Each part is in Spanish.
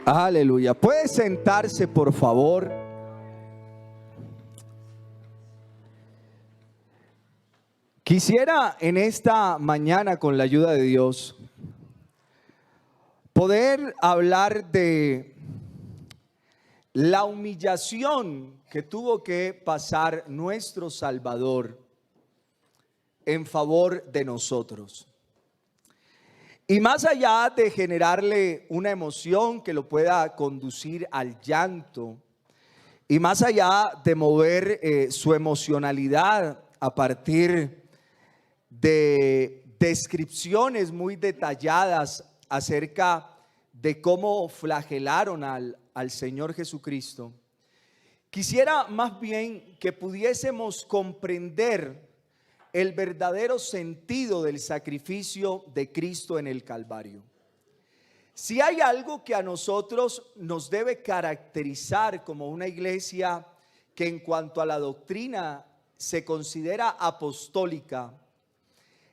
Aleluya. ¿Puede sentarse, por favor? Quisiera en esta mañana, con la ayuda de Dios, poder hablar de la humillación que tuvo que pasar nuestro Salvador en favor de nosotros. Y más allá de generarle una emoción que lo pueda conducir al llanto, y más allá de mover su emocionalidad a partir de descripciones muy detalladas acerca de cómo flagelaron al Señor Jesucristo, quisiera más bien que pudiésemos comprender el verdadero sentido del sacrificio de Cristo en el Calvario. Si hay algo que a nosotros nos debe caracterizar como una iglesia que en cuanto a la doctrina se considera apostólica,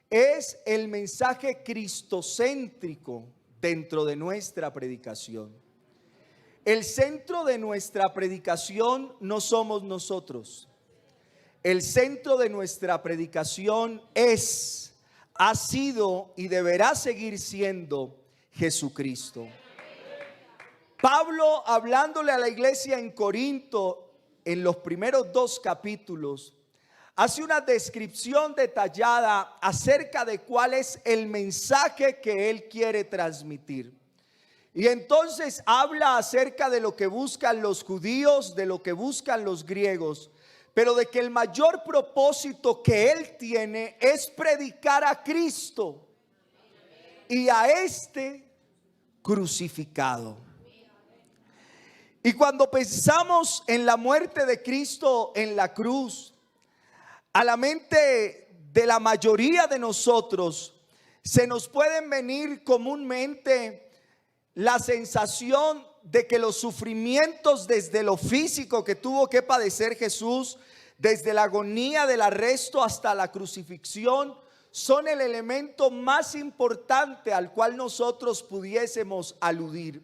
es el mensaje cristocéntrico dentro de nuestra predicación. El centro de nuestra predicación no somos nosotros. El centro de nuestra predicación ha sido y deberá seguir siendo Jesucristo. Pablo, hablándole a la iglesia en Corinto, en los primeros 2 capítulos, hace una descripción detallada acerca de cuál es el mensaje que él quiere transmitir. Y entonces habla acerca de lo que buscan los judíos, de lo que buscan los griegos, pero de que el mayor propósito que él tiene es predicar a Cristo y a este crucificado. Y cuando pensamos en la muerte de Cristo en la cruz, a la mente de la mayoría de nosotros se nos pueden venir comúnmente la sensación de que los sufrimientos desde lo físico que tuvo que padecer Jesús, desde la agonía del arresto hasta la crucifixión, son el elemento más importante al cual nosotros pudiésemos aludir.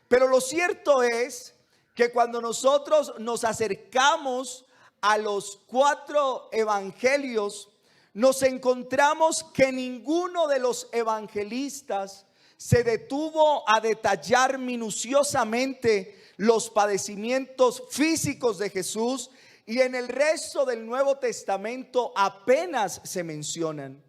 Pero lo cierto es que cuando nosotros nos acercamos a los 4 evangelios, nos encontramos que ninguno de los evangelistas se detuvo a detallar minuciosamente los padecimientos físicos de Jesús, y en el resto del Nuevo Testamento apenas se mencionan.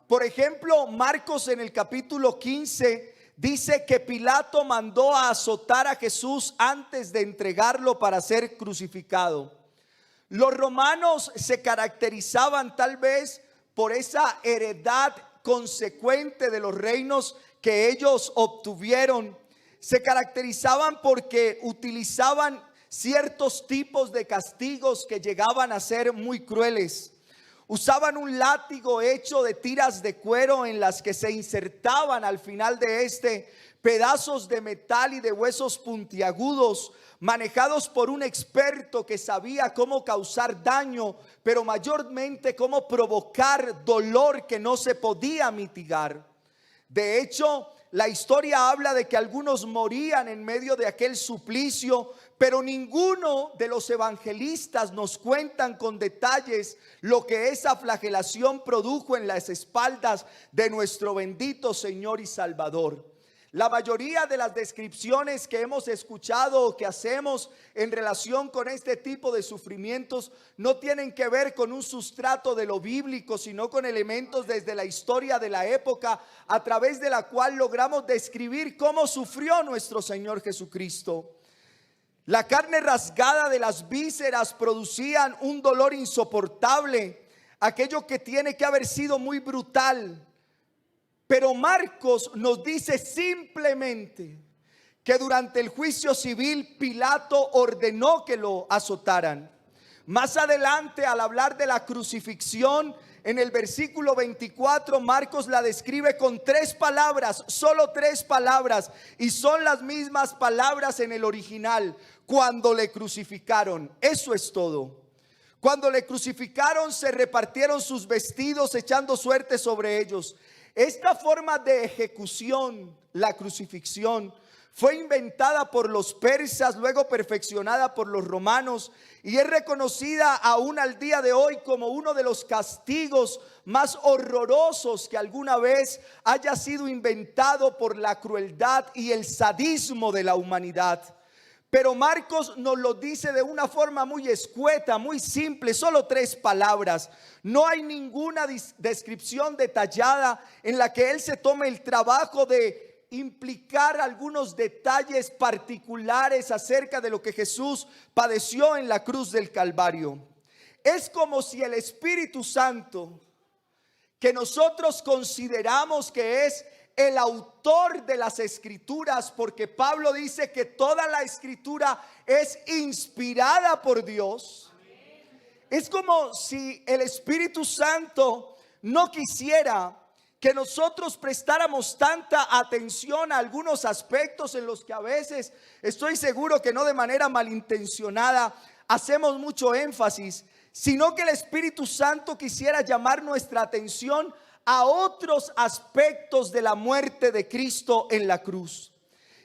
Por ejemplo, Marcos en el capítulo 15 dice que Pilato mandó a azotar a Jesús antes de entregarlo para ser crucificado. Los romanos se caracterizaban tal vez por esa heredad consecuente de los reinos que ellos obtuvieron. Se caracterizaban porque utilizaban ciertos tipos de castigos que llegaban a ser muy crueles. Usaban un látigo hecho de tiras de cuero en las que se insertaban al final de pedazos de metal y de huesos puntiagudos, manejados por un experto que sabía cómo causar daño, pero mayormente cómo provocar dolor que no se podía mitigar. De hecho, la historia habla de que algunos morían en medio de aquel suplicio, pero ninguno de los evangelistas nos cuentan con detalles lo que esa flagelación produjo en las espaldas de nuestro bendito Señor y Salvador. La mayoría de las descripciones que hemos escuchado o que hacemos en relación con este tipo de sufrimientos no tienen que ver con un sustrato de lo bíblico, sino con elementos desde la historia de la época, a través de la cual logramos describir cómo sufrió nuestro Señor Jesucristo. La carne rasgada de las vísceras producían un dolor insoportable, aquello que tiene que haber sido muy brutal. Pero Marcos nos dice simplemente que durante el juicio civil Pilato ordenó que lo azotaran. Más adelante, al hablar de la crucifixión, en el versículo 24, Marcos la describe con 3 palabras, solo 3 palabras, y son las mismas palabras en el original: cuando le crucificaron. Eso es todo. Cuando le crucificaron, se repartieron sus vestidos echando suerte sobre ellos. Esta forma de ejecución, la crucifixión, Fue inventada por los persas, luego perfeccionada por los romanos y es reconocida aún al día de hoy como uno de los castigos más horrorosos que alguna vez haya sido inventado por la crueldad y el sadismo de la humanidad. Pero Marcos nos lo dice de una forma muy escueta, muy simple, solo 3 palabras. No hay ninguna descripción detallada en la que él se tome el trabajo de implicar algunos detalles particulares acerca de lo que Jesús padeció en la cruz del Calvario. Es como si el Espíritu Santo, que nosotros consideramos que es el autor de las escrituras, porque Pablo dice que toda la escritura es inspirada por Dios. Es como si el Espíritu Santo no quisiera que nosotros prestáramos tanta atención a algunos aspectos en los que a veces, estoy seguro que no de manera malintencionada, hacemos mucho énfasis, sino que el Espíritu Santo quisiera llamar nuestra atención a otros aspectos de la muerte de Cristo en la cruz.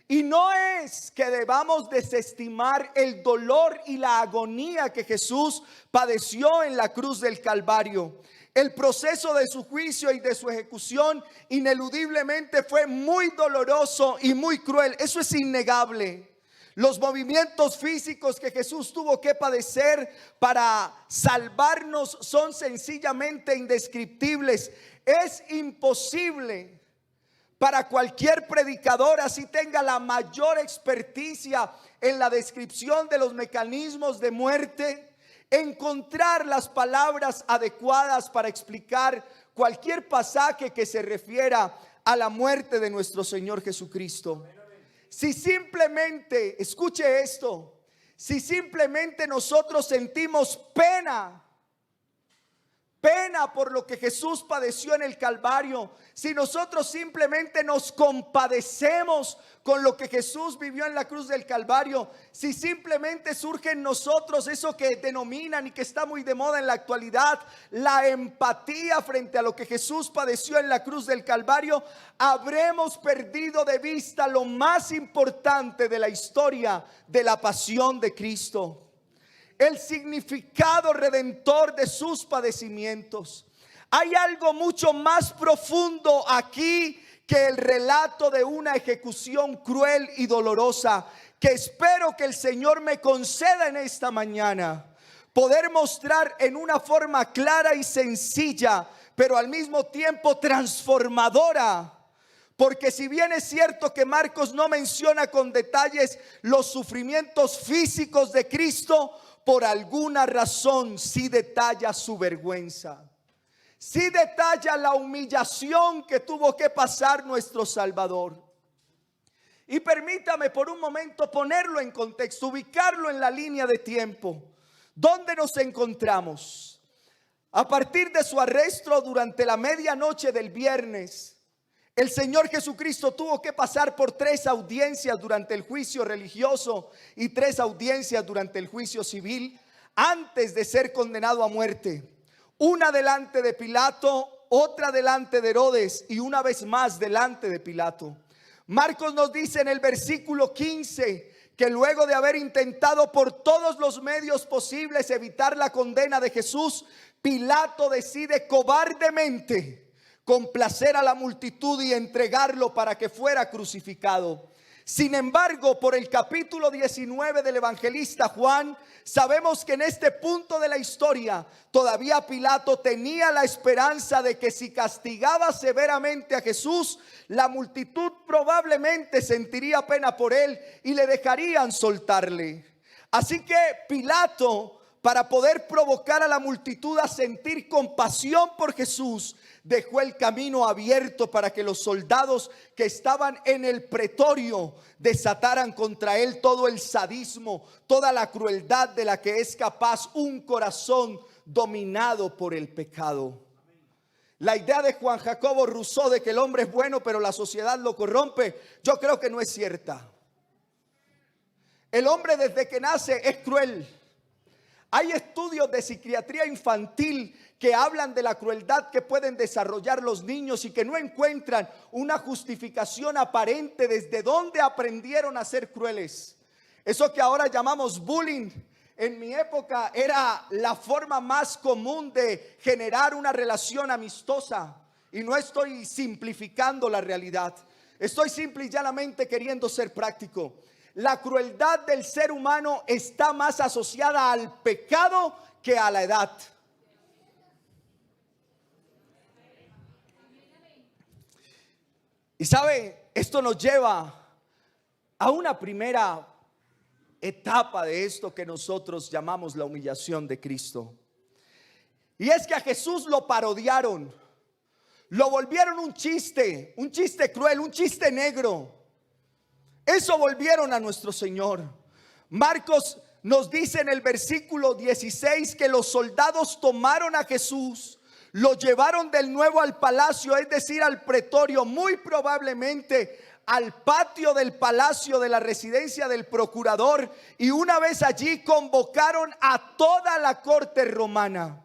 Y no es que debamos desestimar el dolor y la agonía que Jesús padeció en la cruz del Calvario. El proceso de su juicio y de su ejecución ineludiblemente fue muy doloroso y muy cruel. Eso es innegable. Los movimientos físicos que Jesús tuvo que padecer para salvarnos son sencillamente indescriptibles. Es imposible para cualquier predicador, así tenga la mayor experticia en la descripción de los mecanismos de muerte, encontrar las palabras adecuadas para explicar cualquier pasaje que se refiera a la muerte de nuestro Señor Jesucristo. Si simplemente, escuche esto, si simplemente nosotros sentimos pena por lo que Jesús padeció en el Calvario, si nosotros simplemente nos compadecemos con lo que Jesús vivió en la cruz del Calvario, si simplemente surge en nosotros eso que denominan y que está muy de moda en la actualidad, la empatía frente a lo que Jesús padeció en la cruz del Calvario, habremos perdido de vista lo más importante de la historia de la pasión de Cristo. El significado redentor de sus padecimientos. Hay algo mucho más profundo aquí que el relato de una ejecución cruel y dolorosa, que espero que el Señor me conceda en esta mañana poder mostrar en una forma clara y sencilla, pero al mismo tiempo transformadora. Porque si bien es cierto que Marcos no menciona con detalles los sufrimientos físicos de Cristo, por alguna razón sí detalla su vergüenza, sí detalla la humillación que tuvo que pasar nuestro Salvador. Y permítame por un momento ponerlo en contexto, ubicarlo en la línea de tiempo. ¿Dónde nos encontramos? A partir de su arresto durante la medianoche del viernes, el Señor Jesucristo tuvo que pasar por 3 audiencias durante el juicio religioso y 3 audiencias durante el juicio civil antes de ser condenado a muerte. Una delante de Pilato, otra delante de Herodes y una vez más delante de Pilato. Marcos nos dice en el versículo 15 que luego de haber intentado por todos los medios posibles evitar la condena de Jesús, Pilato decide cobardemente complacer a la multitud y entregarlo para que fuera crucificado. Sin embargo, por el capítulo 19 del evangelista Juan, sabemos que en este punto de la historia todavía Pilato tenía la esperanza de que si castigaba severamente a Jesús, la multitud probablemente sentiría pena por él y le dejarían soltarle. Así que Pilato, para poder provocar a la multitud a sentir compasión por Jesús, dejó el camino abierto para que los soldados que estaban en el pretorio desataran contra él todo el sadismo, toda la crueldad de la que es capaz un corazón dominado por el pecado. La idea de Juan Jacobo Rousseau de que el hombre es bueno pero la sociedad lo corrompe, yo creo que no es cierta. El hombre desde que nace es cruel. Hay estudios de psiquiatría infantil que hablan de la crueldad que pueden desarrollar los niños y que no encuentran una justificación aparente desde dónde aprendieron a ser crueles. Eso que ahora llamamos bullying, en mi época era la forma más común de generar una relación amistosa. Y no estoy simplificando la realidad, estoy simple y llanamente queriendo ser práctico. La crueldad del ser humano está más asociada al pecado que a la edad. Y sabe, esto nos lleva a una primera etapa de esto que nosotros llamamos la humillación de Cristo. Y es que a Jesús lo parodiaron, lo volvieron un chiste cruel, un chiste negro. Eso volvieron a nuestro Señor. Marcos nos dice en el versículo 16 que los soldados tomaron a Jesús, lo llevaron del nuevo al palacio, es decir, al pretorio, muy probablemente al patio del palacio de la residencia del procurador, y una vez allí convocaron a toda la corte romana.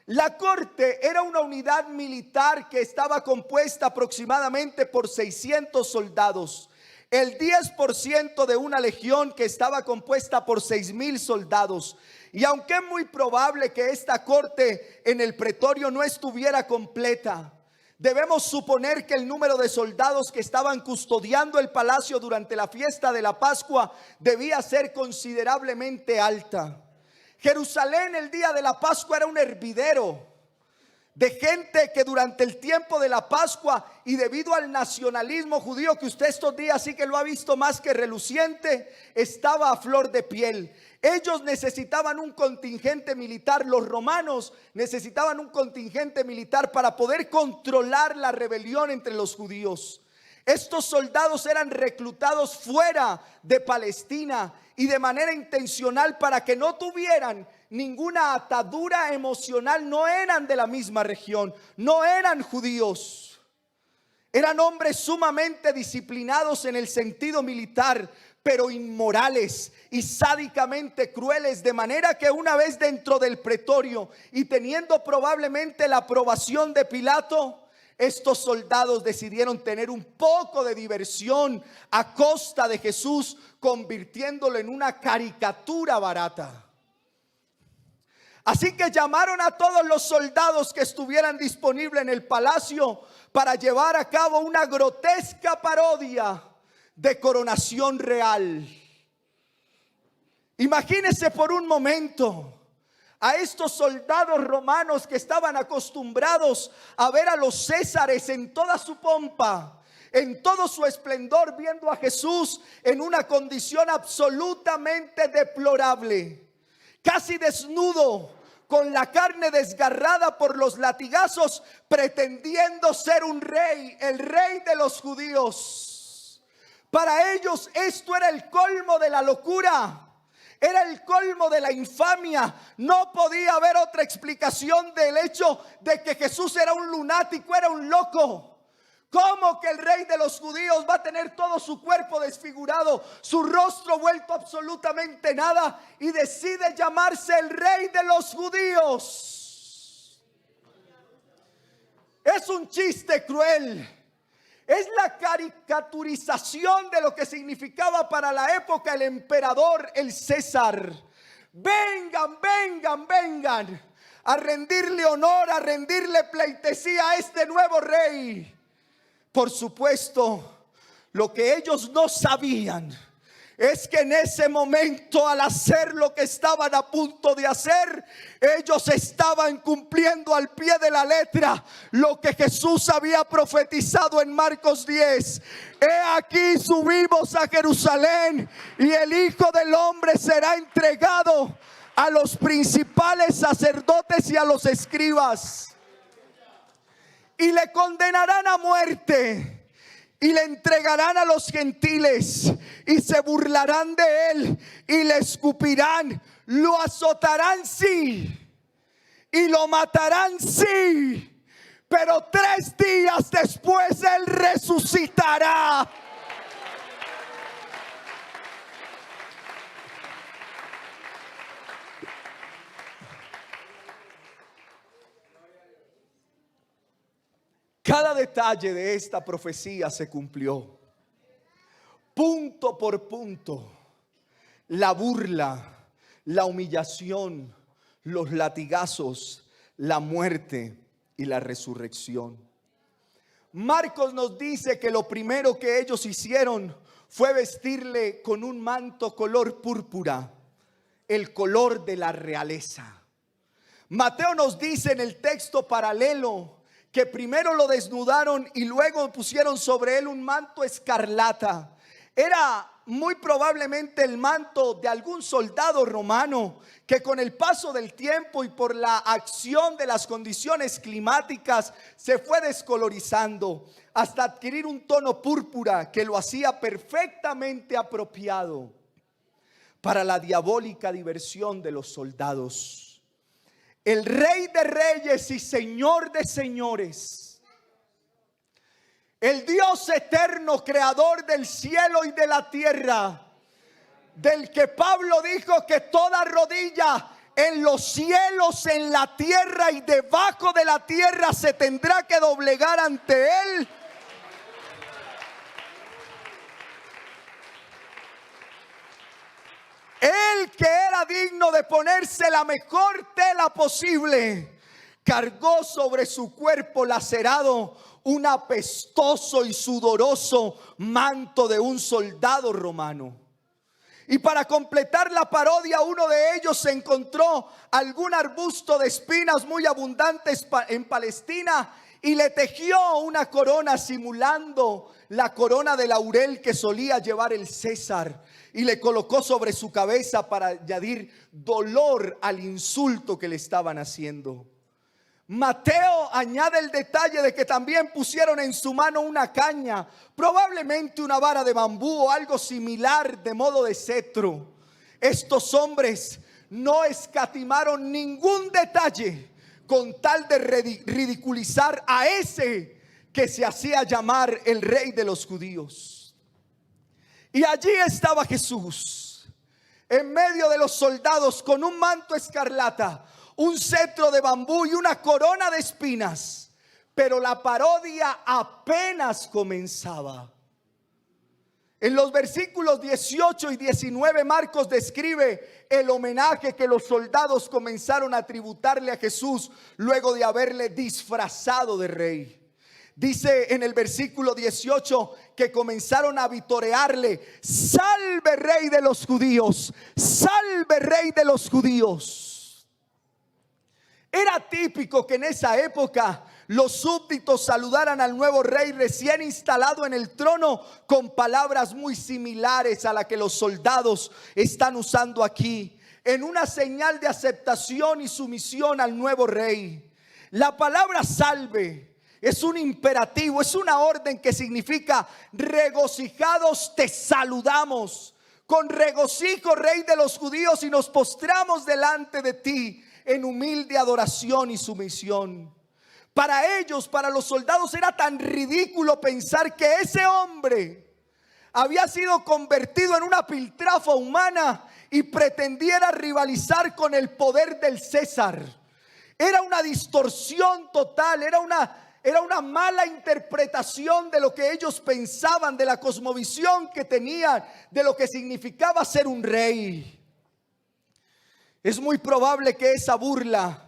La corte era una unidad militar que estaba compuesta aproximadamente por 600 soldados, el 10% de una legión que estaba compuesta por 6,000 soldados. Y aunque es muy probable que esta corte en el pretorio no estuviera completa, debemos suponer que el número de soldados que estaban custodiando el palacio durante la fiesta de la Pascua debía ser considerablemente alta. Jerusalén el día de la Pascua era un hervidero de gente que durante el tiempo de la Pascua, y debido al nacionalismo judío que usted estos días sí que lo ha visto más que reluciente, estaba a flor de piel. Ellos necesitaban un contingente militar, los romanos necesitaban un contingente militar para poder controlar la rebelión entre los judíos. Estos soldados eran reclutados fuera de Palestina y de manera intencional para que no tuvieran ninguna atadura emocional. No eran de la misma región, no eran judíos. Eran hombres sumamente disciplinados en el sentido militar, pero inmorales y sádicamente crueles, de manera que una vez dentro del pretorio y teniendo probablemente la aprobación de Pilato, estos soldados decidieron tener un poco de diversión a costa de Jesús, convirtiéndolo en una caricatura barata. Así que llamaron a todos los soldados que estuvieran disponibles en el palacio para llevar a cabo una grotesca parodia de coronación real. Imagínense por un momento a estos soldados romanos que estaban acostumbrados a ver a los césares en toda su pompa, en todo su esplendor, viendo a Jesús en una condición absolutamente deplorable, casi desnudo, con la carne desgarrada por los latigazos, pretendiendo ser un rey, el rey de los judíos. Para ellos esto era el colmo de la locura, era el colmo de la infamia. No podía haber otra explicación del hecho de que Jesús era un lunático, era un loco. ¿Cómo que el rey de los judíos va a tener todo su cuerpo desfigurado, su rostro vuelto absolutamente nada, y decide llamarse el rey de los judíos? Es un chiste cruel. Es la caricaturización de lo que significaba para la época el emperador, el César. Vengan, vengan, vengan a rendirle honor, a rendirle pleitesía a este nuevo rey. Por supuesto, lo que ellos no sabían es que en ese momento, al hacer lo que estaban a punto de hacer, ellos estaban cumpliendo al pie de la letra lo que Jesús había profetizado en Marcos 10. He aquí subimos a Jerusalén y el Hijo del Hombre será entregado a los principales sacerdotes y a los escribas, y le condenarán a muerte, y le entregarán a los gentiles, y se burlarán de él, y le escupirán, lo azotarán sí, y lo matarán sí, pero 3 días después él resucitará. Cada detalle de esta profecía se cumplió. Punto por punto. La burla, la humillación, los latigazos, la muerte y la resurrección. Marcos nos dice que lo primero que ellos hicieron fue vestirle con un manto color púrpura, el color de la realeza. Mateo nos dice en el texto paralelo que primero lo desnudaron y luego pusieron sobre él un manto escarlata. Era muy probablemente el manto de algún soldado romano que con el paso del tiempo y por la acción de las condiciones climáticas se fue descolorizando hasta adquirir un tono púrpura que lo hacía perfectamente apropiado para la diabólica diversión de los soldados. El Rey de Reyes y Señor de Señores, el Dios eterno, creador del cielo y de la tierra, del que Pablo dijo que toda rodilla en los cielos, en la tierra y debajo de la tierra se tendrá que doblegar ante él. Él, que era digno de ponerse la mejor tela posible, cargó sobre su cuerpo lacerado un apestoso y sudoroso manto de un soldado romano. Y para completar la parodia, uno de ellos se encontró algún arbusto de espinas muy abundantes en Palestina y le tejió una corona simulando la corona de laurel que solía llevar el César, y le colocó sobre su cabeza para añadir dolor al insulto que le estaban haciendo. Mateo añade el detalle de que también pusieron en su mano una caña, probablemente una vara de bambú o algo similar de modo de cetro. Estos hombres no escatimaron ningún detalle con tal de ridiculizar a ese que se hacía llamar el Rey de los judíos. Y allí estaba Jesús, en medio de los soldados, con un manto escarlata, un cetro de bambú y una corona de espinas. Pero la parodia apenas comenzaba. En los versículos 18 y 19 Marcos describe el homenaje que los soldados comenzaron a tributarle a Jesús luego de haberle disfrazado de rey. Dice en el versículo 18 que comenzaron a vitorearle: salve Rey de los judíos, salve Rey de los judíos. Era típico que en esa época los súbditos saludaran al nuevo rey recién instalado en el trono con palabras muy similares a la que los soldados están usando aquí, en una señal de aceptación y sumisión al nuevo rey. La palabra salve es un imperativo, es una orden que significa: regocijados te saludamos, con regocijo Rey de los judíos, y nos postramos delante de ti en humilde adoración y sumisión. Para ellos, para los soldados, era tan ridículo pensar que ese hombre había sido convertido en una piltrafa humana y pretendiera rivalizar con el poder del César. Era una distorsión total, era una mala interpretación de lo que ellos pensaban, de la cosmovisión que tenían, de lo que significaba ser un rey. Es muy probable que esa burla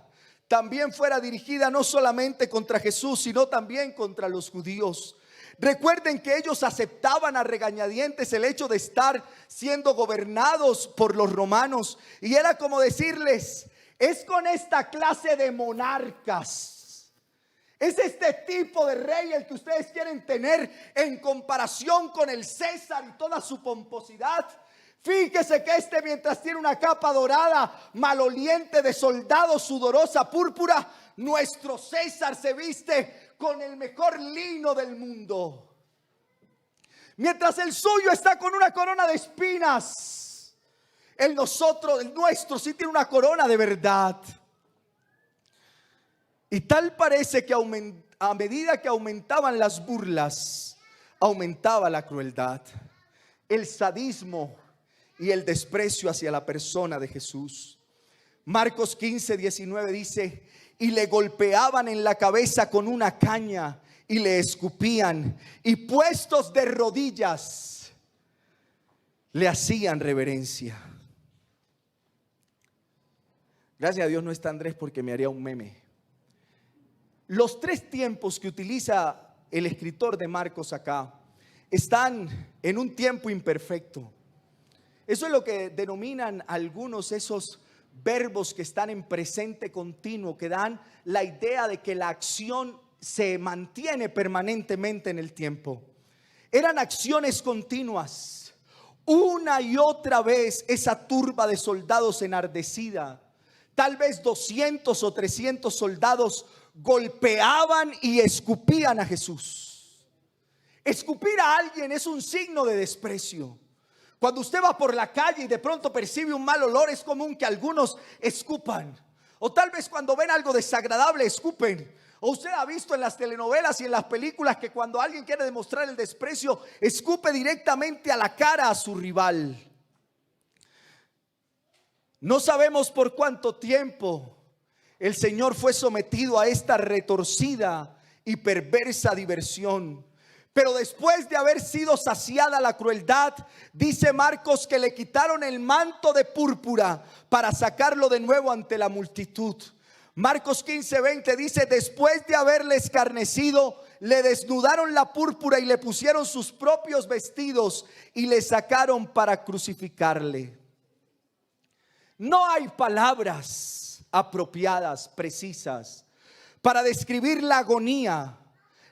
también fuera dirigida no solamente contra Jesús, sino también contra los judíos. Recuerden que ellos aceptaban a regañadientes el hecho de estar siendo gobernados por los romanos, y era como decirles: es con esta clase de monarcas, es este tipo de rey el que ustedes quieren tener en comparación con el César y toda su pomposidad. Fíjese que mientras tiene una capa dorada, maloliente, de soldado, sudorosa, púrpura, nuestro César se viste con el mejor lino del mundo, mientras el suyo está con una corona de espinas. El nuestro sí tiene una corona de verdad. Y tal parece que a medida que aumentaban las burlas, aumentaba la crueldad, el sadismo y el desprecio hacia la persona de Jesús. Marcos 15, 19 dice: y le golpeaban en la cabeza con una caña y le escupían, y puestos de rodillas le hacían reverencia. Gracias a Dios no está Andrés, porque me haría un meme. Los tres tiempos que utiliza el escritor de Marcos acá están en un tiempo imperfecto. Eso es lo que denominan algunos esos verbos que están en presente continuo, que dan la idea de que la acción se mantiene permanentemente en el tiempo. Eran acciones continuas. Una y otra vez esa turba de soldados enardecida, tal vez 200 o 300 soldados, golpeaban y escupían a Jesús. Escupir a alguien es un signo de desprecio. Cuando usted va por la calle y de pronto percibe un mal olor, es común que algunos escupan. O tal vez cuando ven algo desagradable, escupen. O usted ha visto en las telenovelas y en las películas que cuando alguien quiere demostrar el desprecio, escupe directamente a la cara a su rival. No sabemos por cuánto tiempo el Señor fue sometido a esta retorcida y perversa diversión. Pero después de haber sido saciada la crueldad, dice Marcos que le quitaron el manto de púrpura para sacarlo de nuevo ante la multitud. Marcos 15:20 dice: después de haberle escarnecido, le desnudaron la púrpura y le pusieron sus propios vestidos y le sacaron para crucificarle. No hay palabras apropiadas, precisas, para describir la agonía,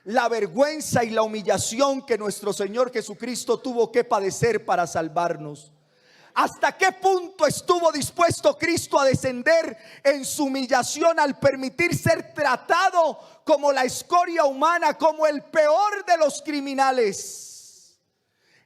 la vergüenza y la humillación que nuestro Señor Jesucristo tuvo que padecer para salvarnos. ¿Hasta qué punto estuvo dispuesto Cristo a descender en su humillación al permitir ser tratado como la escoria humana, como el peor de los criminales?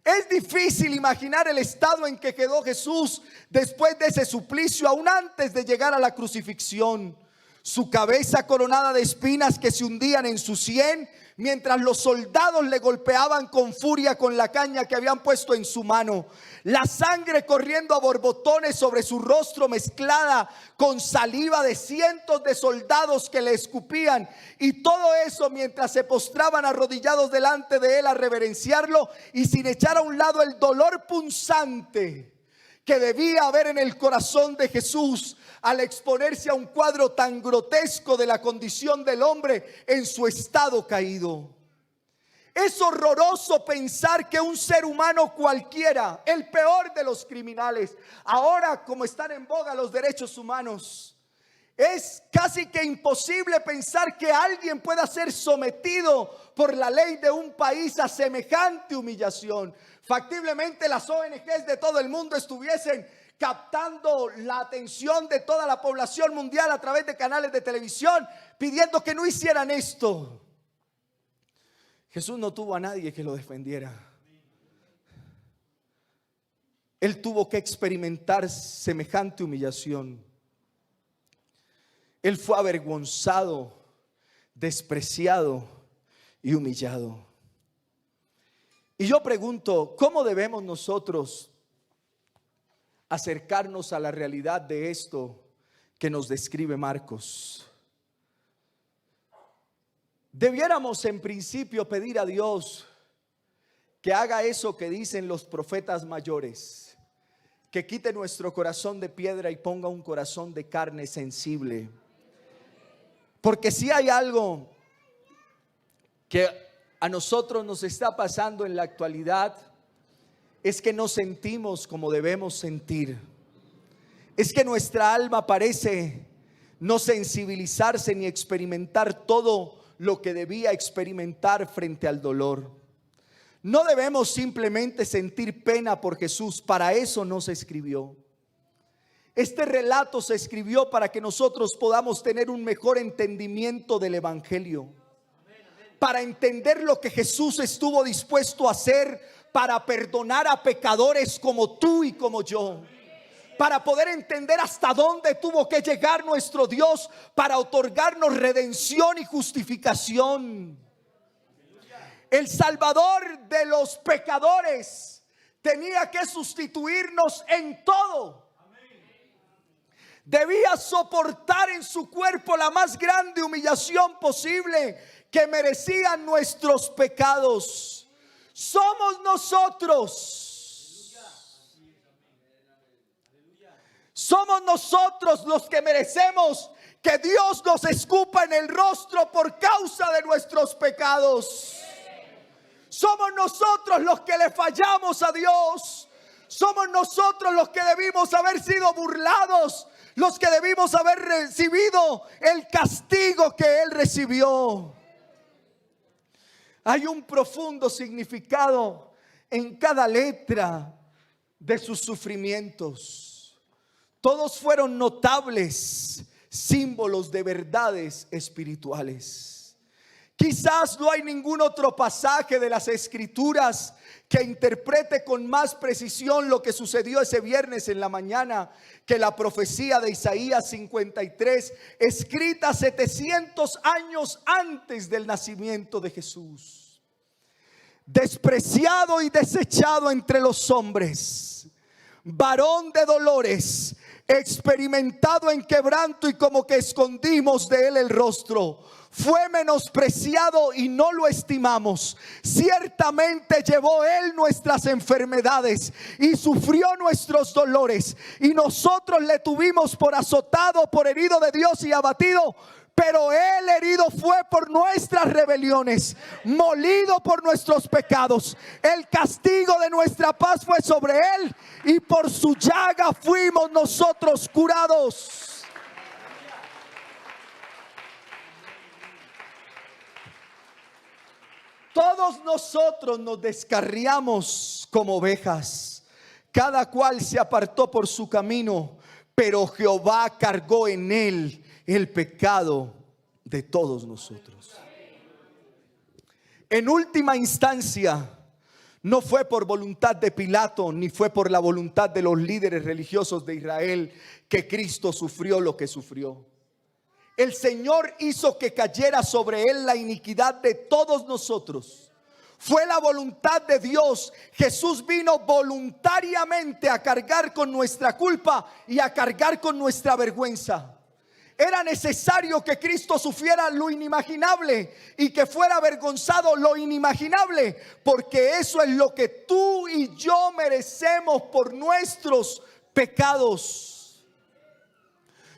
Es difícil imaginar el estado en que quedó Jesús después de ese suplicio, aún antes de llegar a la crucifixión. Su cabeza coronada de espinas que se hundían en su sien, mientras los soldados le golpeaban con furia con la caña que habían puesto en su mano. La sangre corriendo a borbotones sobre su rostro, mezclada con saliva de cientos de soldados que le escupían. Y todo eso mientras se postraban arrodillados delante de él a reverenciarlo, y sin echar a un lado el dolor punzante que debía haber en el corazón de Jesús al exponerse a un cuadro tan grotesco de la condición del hombre en su estado caído. Es horroroso pensar que un ser humano cualquiera, el peor de los criminales, ahora como están en boga los derechos humanos, es casi que imposible pensar que alguien pueda ser sometido por la ley de un país a semejante humillación. Factiblemente las ONGs de todo el mundo estuviesen captando la atención de toda la población mundial a través de canales de televisión, pidiendo que no hicieran esto. Jesús no tuvo a nadie que lo defendiera. Él tuvo que experimentar semejante humillación. Él fue avergonzado, despreciado y humillado. Y yo pregunto, ¿cómo debemos nosotros acercarnos a la realidad de esto que nos describe Marcos? Debiéramos en principio pedir a Dios que haga eso que dicen los profetas mayores, que quite nuestro corazón de piedra y ponga un corazón de carne sensible. Porque si hay algo que a nosotros nos está pasando en la actualidad, es que no sentimos como debemos sentir. Es que nuestra alma parece no sensibilizarse ni experimentar todo lo que debía experimentar frente al dolor. No debemos simplemente sentir pena por Jesús, para eso no se escribió. Este relato se escribió para que nosotros podamos tener un mejor entendimiento del Evangelio, para entender lo que Jesús estuvo dispuesto a hacer para perdonar a pecadores como tú y como yo, para poder entender hasta dónde tuvo que llegar nuestro Dios para otorgarnos redención y justificación. El Salvador de los pecadores tenía que sustituirnos en todo. Debía soportar en su cuerpo la más grande humillación posible, que merecían nuestros pecados. Somos nosotros. Somos nosotros los que merecemos que Dios nos escupa en el rostro por causa de nuestros pecados. Somos nosotros los que le fallamos a Dios. Somos nosotros los que debimos haber sido burlados, los que debimos haber recibido el castigo que Él recibió. Hay un profundo significado en cada letra de sus sufrimientos. Todos fueron notables símbolos de verdades espirituales. Quizás no hay ningún otro pasaje de las Escrituras que interprete con más precisión lo que sucedió ese viernes en la mañana que la profecía de Isaías 53, escrita 700 años antes del nacimiento de Jesús. Despreciado y desechado entre los hombres, varón de dolores, experimentado en quebranto y como que escondimos de él el rostro. Fue menospreciado y no lo estimamos. Ciertamente llevó él nuestras enfermedades y sufrió nuestros dolores. Y nosotros le tuvimos por azotado, por herido de Dios y abatido. Pero él herido fue por nuestras rebeliones, molido por nuestros pecados. El castigo de nuestra paz fue sobre él y por su llaga fuimos nosotros curados. Todos nosotros nos descarriamos como ovejas, cada cual se apartó por su camino, pero Jehová cargó en él el pecado de todos nosotros. En última instancia, no fue por voluntad de Pilato, ni fue por la voluntad de los líderes religiosos de Israel que Cristo sufrió lo que sufrió. El Señor hizo que cayera sobre él la iniquidad de todos nosotros. Fue la voluntad de Dios. Jesús vino voluntariamente a cargar con nuestra culpa y a cargar con nuestra vergüenza. Era necesario que Cristo sufriera lo inimaginable y que fuera avergonzado lo inimaginable, porque eso es lo que tú y yo merecemos por nuestros pecados.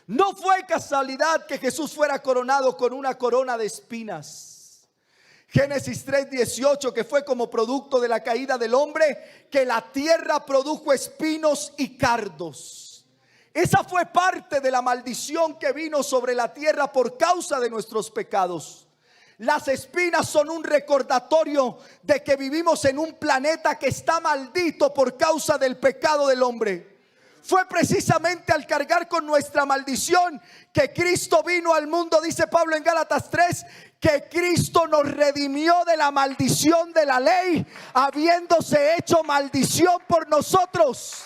No fue casualidad que Jesús fuera coronado con una corona de espinas. Génesis 3:18, que fue como producto de la caída del hombre, que la tierra produjo espinos y cardos. Esa fue parte de la maldición que vino sobre la tierra por causa de nuestros pecados. Las espinas son un recordatorio de que vivimos en un planeta que está maldito por causa del pecado del hombre. Fue precisamente al cargar con nuestra maldición que Cristo vino al mundo, dice Pablo en Gálatas 3, que Cristo nos redimió de la maldición de la ley, habiéndose hecho maldición por nosotros.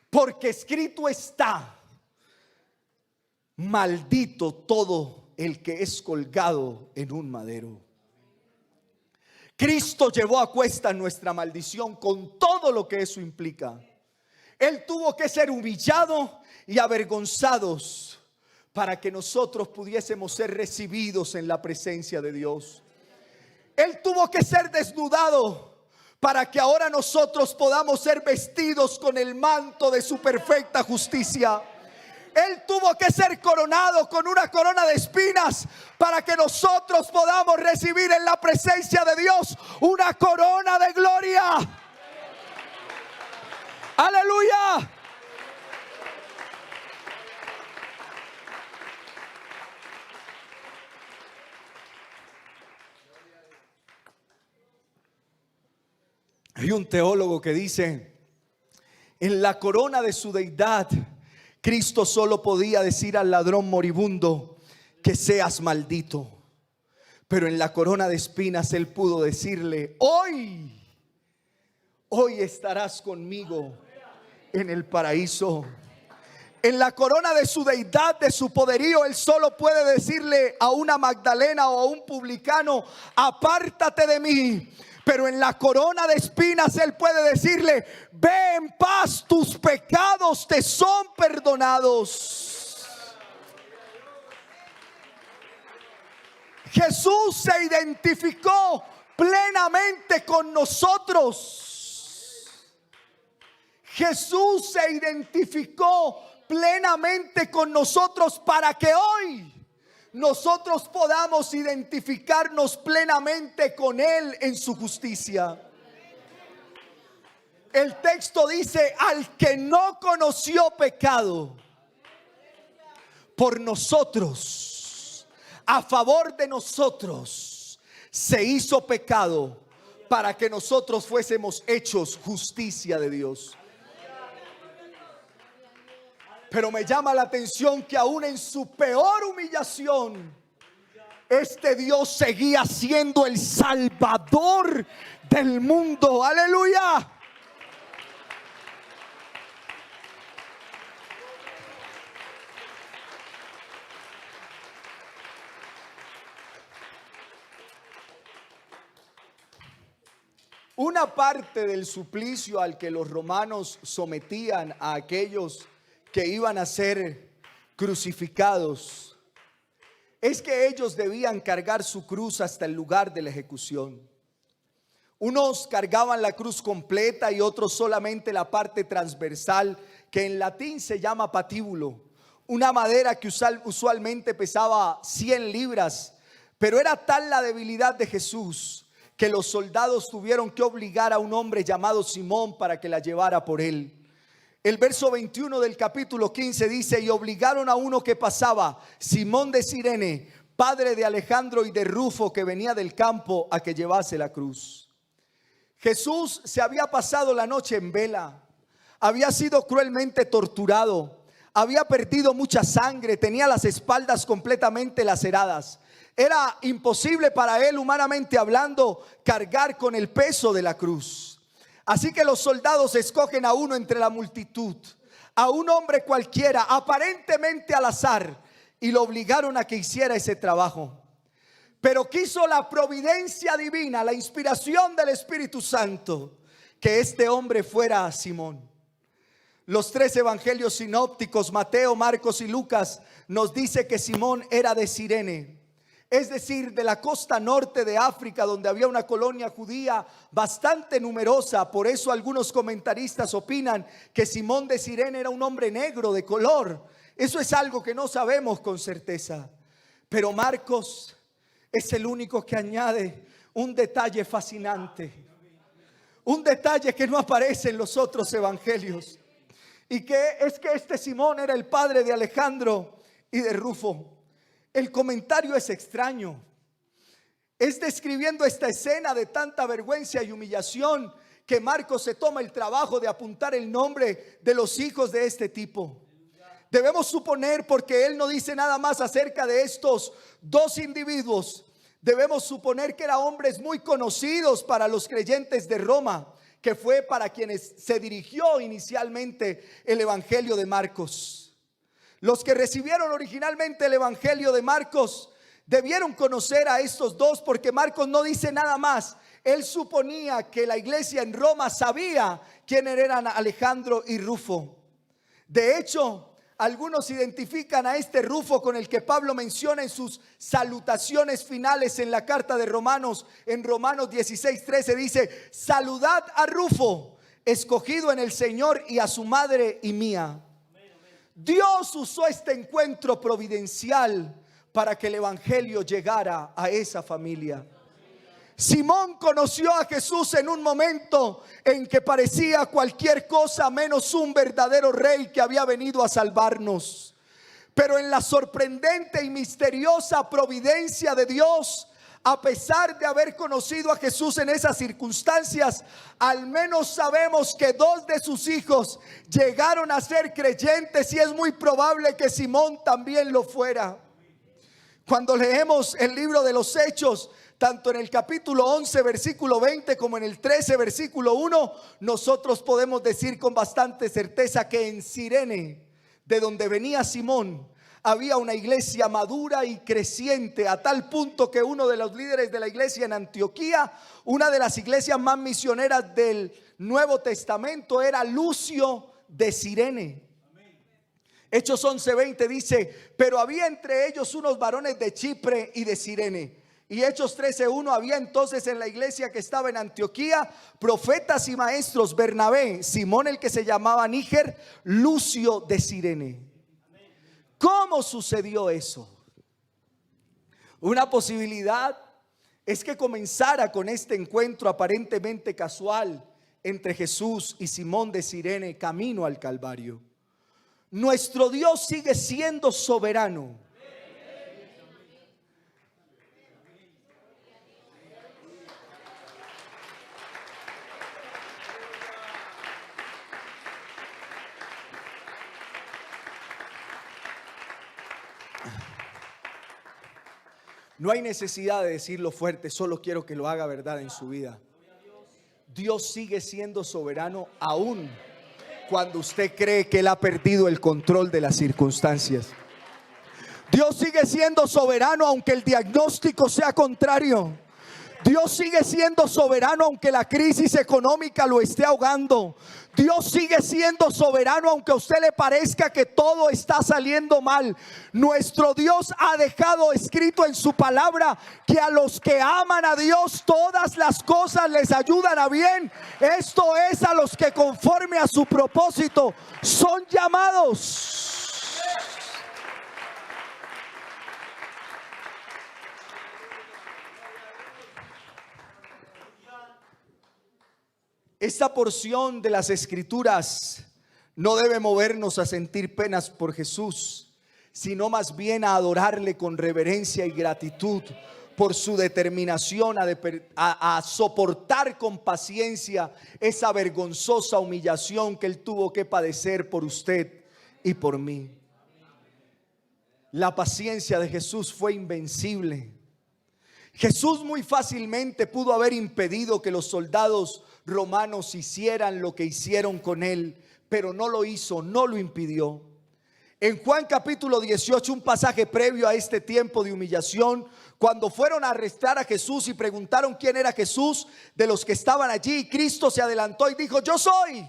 Porque escrito está: maldito todo el que es colgado en un madero. Cristo llevó a cuesta nuestra maldición con todo lo que eso implica. Él tuvo que ser humillado y avergonzados para que nosotros pudiésemos ser recibidos en la presencia de Dios. Él tuvo que ser desnudado para que ahora nosotros podamos ser vestidos con el manto de su perfecta justicia. Él tuvo que ser coronado con una corona de espinas para que nosotros podamos recibir en la presencia de Dios una corona de gloria. Aleluya. Hay un teólogo que dice: en la corona de su deidad, Cristo solo podía decir al ladrón moribundo que seas maldito. Pero en la corona de espinas Él pudo decirle: hoy estarás conmigo en el paraíso. En la corona de su deidad, de su poderío, Él solo puede decirle a una Magdalena o a un publicano: apártate de mí, Pero en la corona de espinas Él puede decirle: ve en paz, tus pecados te son perdonados. Jesús se identificó plenamente con nosotros. Jesús se identificó plenamente con nosotros para que hoy nosotros podamos identificarnos plenamente con Él en su justicia. El texto dice: al que no conoció pecado, por nosotros, a favor de nosotros, se hizo pecado para que nosotros fuésemos hechos justicia de Dios. Pero me llama la atención que aún en su peor humillación, este Dios seguía siendo el Salvador del mundo. Aleluya. Una parte del suplicio al que los romanos sometían a aquellos que iban a ser crucificados es que ellos debían cargar su cruz hasta el lugar de la ejecución. Unos cargaban la cruz completa y otros solamente la parte transversal, que en latín se llama patíbulo, una madera que usualmente pesaba 100 libras, pero era tal la debilidad de Jesús que los soldados tuvieron que obligar a un hombre llamado Simón para que la llevara por él. El verso 21 del capítulo 15 dice: y obligaron a uno que pasaba, Simón de Cirene, padre de Alejandro y de Rufo, que venía del campo, a que llevase la cruz. Jesús se había pasado la noche en vela, había sido cruelmente torturado, había perdido mucha sangre, tenía las espaldas completamente laceradas. Era imposible para él, humanamente hablando, cargar con el peso de la cruz. Así que los soldados escogen a uno entre la multitud, a un hombre cualquiera, aparentemente al azar, y lo obligaron a que hiciera ese trabajo. Pero quiso la providencia divina, la inspiración del Espíritu Santo, que este hombre fuera Simón. Los 3 evangelios sinópticos, Mateo, Marcos y Lucas, nos dice que Simón era de Cirene, es decir, de la costa norte de África, donde había una colonia judía bastante numerosa. Por eso algunos comentaristas opinan que Simón de Cirene era un hombre negro de color. Eso es algo que no sabemos con certeza. Pero Marcos es el único que añade un detalle fascinante, un detalle que no aparece en los otros evangelios, y que es que este Simón era el padre de Alejandro y de Rufo. El comentario es extraño. Es describiendo esta escena de tanta vergüenza y humillación que Marcos se toma el trabajo de apuntar el nombre de los hijos de este tipo. Debemos suponer, porque él no dice nada más acerca de estos 2 individuos, debemos suponer que eran hombres muy conocidos para los creyentes de Roma, que fue para quienes se dirigió inicialmente el evangelio de Marcos. Los que recibieron originalmente el evangelio de Marcos debieron conocer a estos 2, porque Marcos no dice nada más. Él suponía que la iglesia en Roma sabía quiénes eran Alejandro y Rufo. De hecho, algunos identifican a este Rufo con el que Pablo menciona en sus salutaciones finales en la carta de Romanos. En Romanos 16:13 dice: saludad a Rufo, escogido en el Señor, y a su madre y mía. Dios usó este encuentro providencial para que el evangelio llegara a esa familia. Simón conoció a Jesús en un momento en que parecía cualquier cosa menos un verdadero rey que había venido a salvarnos. Pero en la sorprendente y misteriosa providencia de Dios, a pesar de haber conocido a Jesús en esas circunstancias, al menos sabemos que 2 de sus hijos llegaron a ser creyentes, y es muy probable que Simón también lo fuera. Cuando leemos el libro de los Hechos, tanto en el capítulo 11 versículo 20 como en el 13 versículo 1, nosotros podemos decir con bastante certeza que en Cirene, de donde venía Simón, Había una iglesia madura y creciente, a tal punto que uno de los líderes de la iglesia en Antioquía, una de las iglesias más misioneras del Nuevo Testamento, era Lucio de Cirene. Hechos 11:20 dice: pero había entre ellos unos varones de Chipre y de Cirene. Y Hechos 13:1: había entonces en la iglesia que estaba en Antioquía profetas y maestros: Bernabé, Simón el que se llamaba Níger, Lucio de Cirene. ¿Cómo sucedió eso? Una posibilidad es que comenzara con este encuentro aparentemente casual entre Jesús y Simón de Cirene camino al Calvario. Nuestro Dios sigue siendo soberano. No hay necesidad de decirlo fuerte, solo quiero que lo haga verdad en su vida. Dios sigue siendo soberano aún cuando usted cree que Él ha perdido el control de las circunstancias. Dios sigue siendo soberano aunque el diagnóstico sea contrario. Dios sigue siendo soberano aunque la crisis económica lo esté ahogando. Dios sigue siendo soberano aunque a usted le parezca que todo está saliendo mal. Nuestro Dios ha dejado escrito en su palabra que a los que aman a Dios todas las cosas les ayudan a bien. Esto es, a los que conforme a su propósito son llamados. Esta porción de las Escrituras no debe movernos a sentir penas por Jesús, sino más bien a adorarle con reverencia y gratitud por su determinación a soportar con paciencia esa vergonzosa humillación que Él tuvo que padecer por usted y por mí. La paciencia de Jesús fue invencible. Jesús muy fácilmente pudo haber impedido que los soldados romanos hicieran lo que hicieron con Él, pero no lo hizo, no lo impidió. En Juan capítulo 18, un pasaje previo a este tiempo de humillación, cuando fueron a arrestar a Jesús y preguntaron quién era Jesús de los que estaban allí, Cristo se adelantó y dijo: yo soy.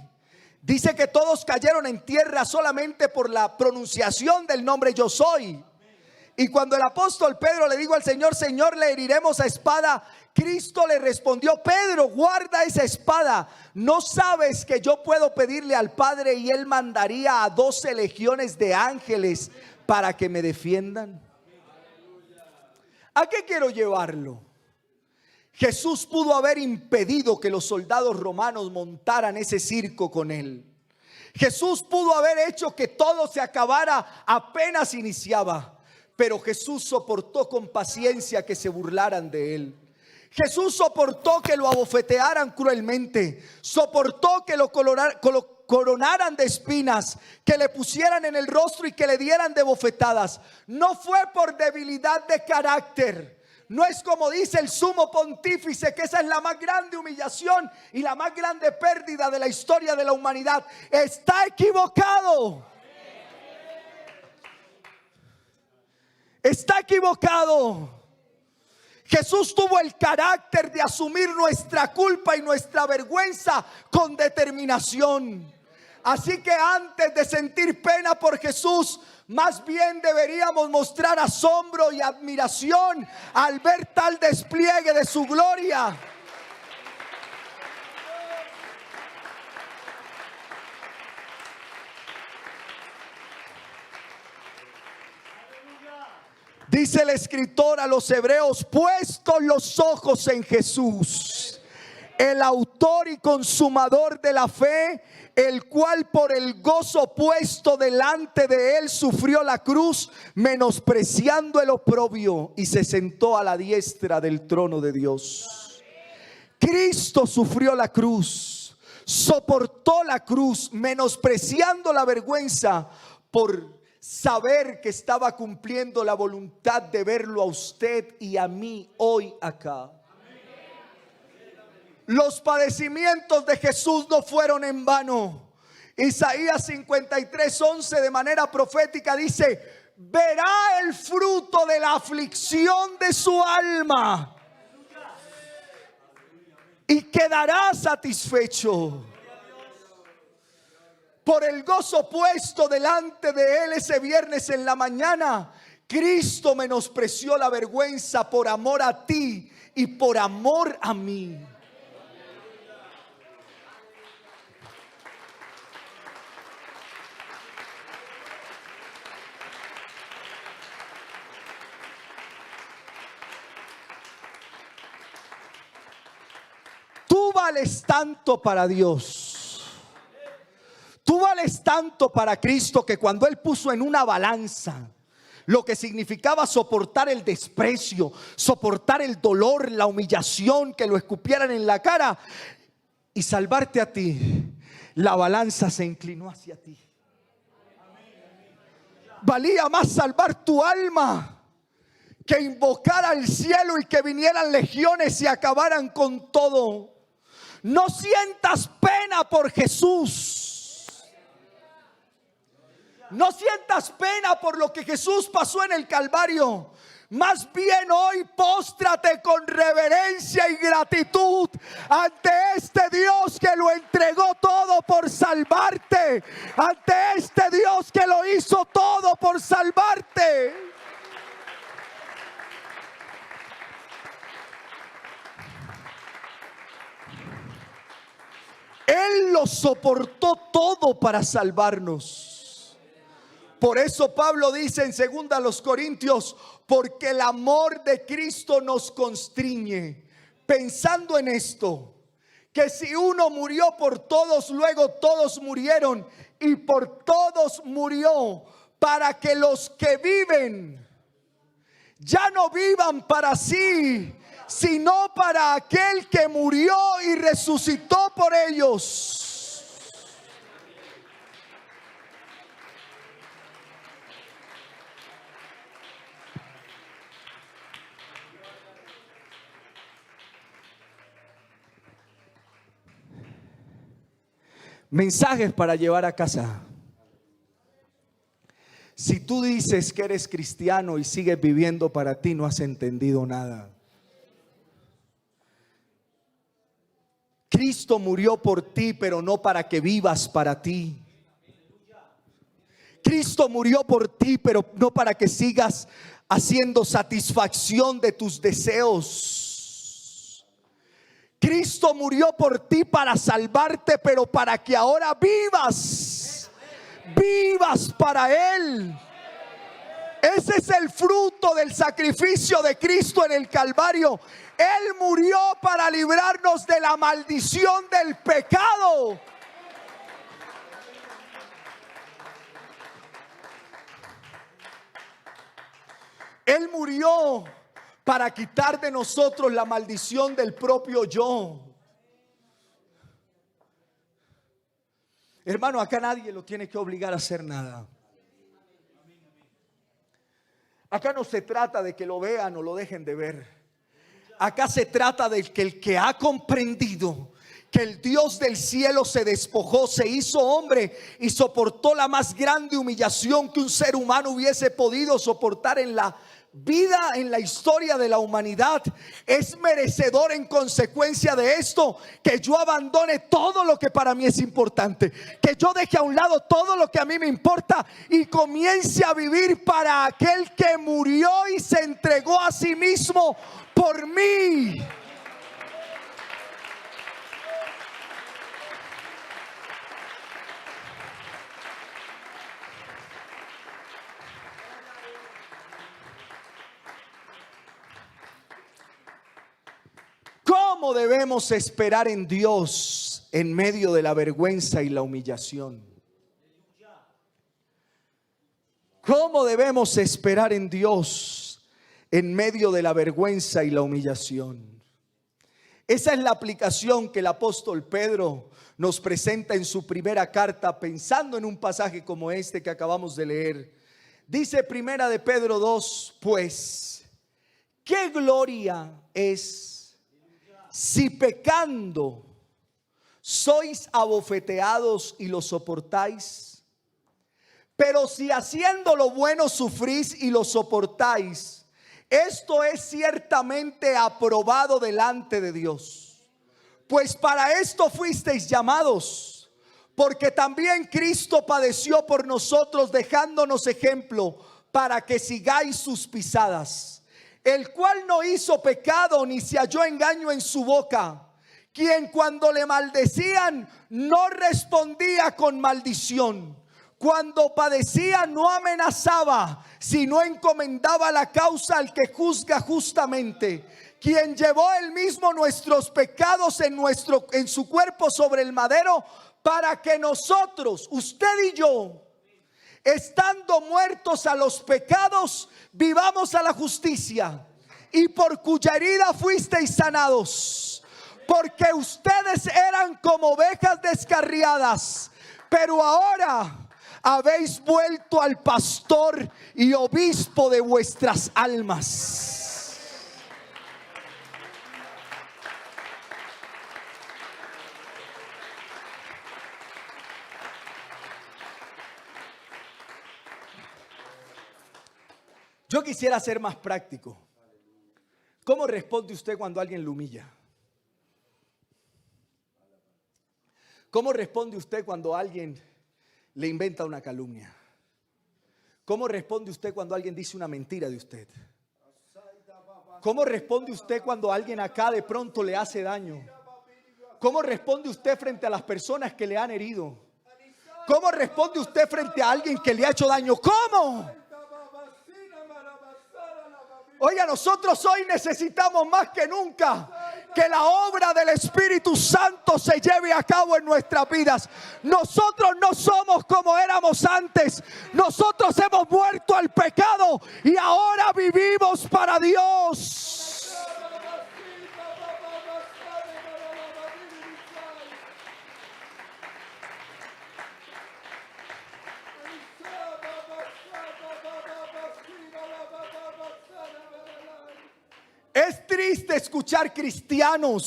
Dice que todos cayeron en tierra solamente por la pronunciación del nombre yo soy. Y cuando el apóstol Pedro le dijo al Señor: Señor, ¿le heriremos a espada? Cristo le respondió: Pedro, guarda esa espada. ¿No sabes que yo puedo pedirle al Padre y Él mandaría a 12 legiones de ángeles para que me defiendan? ¿A qué quiero llevarlo? Jesús pudo haber impedido que los soldados romanos montaran ese circo con Él. Jesús pudo haber hecho que todo se acabara apenas iniciaba. Pero Jesús soportó con paciencia que se burlaran de Él. Jesús soportó que lo abofetearan cruelmente. Soportó que lo coronaran de espinas, que le pusieran en el rostro y que le dieran de bofetadas. No fue por debilidad de carácter. No es como dice el sumo pontífice, que esa es la más grande humillación y la más grande pérdida de la historia de la humanidad. Está equivocado. Está equivocado. Jesús tuvo el carácter de asumir nuestra culpa y nuestra vergüenza con determinación. Así que antes de sentir pena por Jesús, más bien deberíamos mostrar asombro y admiración al ver tal despliegue de su gloria. Dice el escritor a los hebreos: puestos los ojos en Jesús, el autor y consumador de la fe, el cual por el gozo puesto delante de él sufrió la cruz, menospreciando el oprobio, y se sentó a la diestra del trono de Dios. Cristo sufrió la cruz, soportó la cruz, menospreciando la vergüenza, por saber que estaba cumpliendo la voluntad de verlo a usted y a mí hoy acá. Los padecimientos de Jesús no fueron en vano. Isaías 53:11 de manera profética dice: verá el fruto de la aflicción de su alma y quedará satisfecho. Por el gozo puesto delante de él ese viernes en la mañana, Cristo menospreció la vergüenza por amor a ti y por amor a mí. Tú vales tanto para Dios. Tú vales tanto para Cristo que cuando Él puso en una balanza lo que significaba soportar el desprecio, soportar el dolor, la humillación, que lo escupieran en la cara y salvarte a ti, la balanza se inclinó hacia ti. Valía más salvar tu alma que invocar al cielo y que vinieran legiones y acabaran con todo. No sientas pena por Jesús. No sientas pena por lo que Jesús pasó en el Calvario. Más bien hoy póstrate con reverencia y gratitud ante este Dios que lo entregó todo por salvarte. Ante este Dios que lo hizo todo por salvarte. Él lo soportó todo para salvarnos. Por eso Pablo dice en 2 Corintios, porque el amor de Cristo nos constriñe, pensando en esto, que si uno murió por todos, luego todos murieron, y por todos murió, para que los que viven ya no vivan para sí, sino para aquel que murió y resucitó por ellos. Mensajes para llevar a casa. Si tú dices que eres cristiano y sigues viviendo para ti, no has entendido nada. Cristo murió por ti, pero no para que vivas para ti. Cristo murió por ti, pero no para que sigas haciendo satisfacción de tus deseos. Cristo murió por ti para salvarte, pero para que ahora vivas para Él. Ese es el fruto del sacrificio de Cristo en el Calvario. Él murió para librarnos de la maldición del pecado. Él murió para quitar de nosotros la maldición del propio yo. Hermano, acá nadie lo tiene que obligar a hacer nada. Acá no se trata de que lo vean o lo dejen de ver. Acá se trata de que el que ha comprendido que el Dios del cielo se despojó, se hizo hombre y soportó la más grande humillación que un ser humano hubiese podido soportar en la vida, en la historia de la humanidad, es merecedor en consecuencia de esto que yo abandone todo lo que para mí es importante, que yo deje a un lado todo lo que a mí me importa y comience a vivir para aquel que murió y se entregó a sí mismo por mí. ¿Cómo debemos esperar en Dios en medio de la vergüenza y la humillación? ¿Cómo debemos esperar en Dios en medio de la vergüenza y la humillación? Esa es la aplicación que el apóstol Pedro nos presenta en su primera carta, pensando en un pasaje como este que acabamos de leer. Dice Primera de Pedro 2, pues, ¿qué gloria es si pecando sois abofeteados y lo soportáis? Pero si haciendo lo bueno sufrís y lo soportáis, esto es ciertamente aprobado delante de Dios. Pues para esto fuisteis llamados, porque también Cristo padeció por nosotros, dejándonos ejemplo para que sigáis sus pisadas, el cual no hizo pecado ni se halló engaño en su boca, quien cuando le maldecían no respondía con maldición. Cuando padecía no amenazaba, sino encomendaba la causa al que juzga justamente, quien llevó él mismo nuestros pecados en su cuerpo sobre el madero, para que nosotros, usted y yo, estando muertos a los pecados, vivamos a la justicia, y por cuya herida fuisteis sanados. Porque ustedes eran como ovejas descarriadas, pero ahora habéis vuelto al pastor y obispo de vuestras almas. Yo quisiera ser más práctico. ¿Cómo responde usted cuando alguien lo humilla? ¿Cómo responde usted cuando alguien le inventa una calumnia? ¿Cómo responde usted cuando alguien dice una mentira de usted? ¿Cómo responde usted cuando alguien acá de pronto le hace daño? ¿Cómo responde usted frente a las personas que le han herido? ¿Cómo responde usted frente a alguien que le ha hecho daño? ¿Cómo? Oiga, nosotros hoy necesitamos más que nunca que la obra del Espíritu Santo se lleve a cabo en nuestras vidas. Nosotros no somos como éramos antes. Nosotros hemos muerto al pecado y ahora vivimos para Dios. Es triste escuchar cristianos,